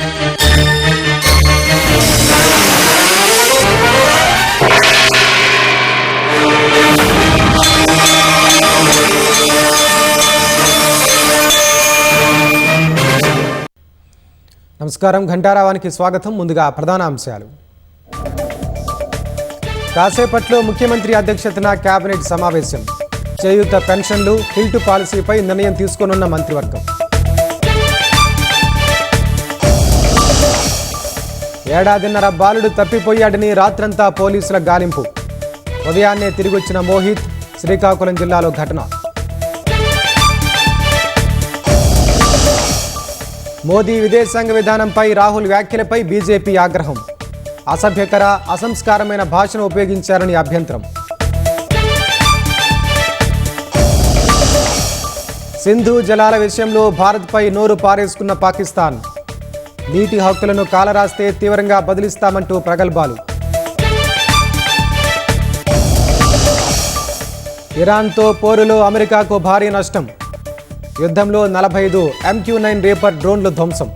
నమస్కారం, ఘంటారావానికి స్వాగతం. ముందుగా ప్రధాన అంశాలు. కాసేపట్లో ముఖ్యమంత్రి అధ్యక్షతన కేబినెట్ సమావేశం. చేయూత పెన్షన్లు, హిల్టు పాలసీపై నిర్ణయం తీసుకోనున్న మంత్రివర్గం. ఏడాదిన్నర బాలుడు తప్పిపోయాడని రాత్రంతా పోలీసుల గాలింపు. ఉదయాన్నే తిరిగొచ్చిన మోహిత్. శ్రీకాకుళం జిల్లాలో ఘటన. మోదీ విదేశాంగ విధానంపై రాహుల్ వ్యాఖ్యలపై బీజేపీ ఆగ్రహం. అసభ్యకర, అసంస్కారమైన భాషను ఉపయోగించారని అభ్యంతరం. సింధు జలాల విషయంలో భారత్పై నోరు పారేసుకున్న పాకిస్తాన్. నీటి హక్కులను కాలరాస్తే తీవ్రంగా బదిలిస్తామంటూ ప్రగల్భాలు. ఇరాన్తో పోరులో అమెరికాకు భారీ నష్టం. యుద్ధంలో 45 MQ-9 రేపర్ డ్రోన్లు ధ్వంసం.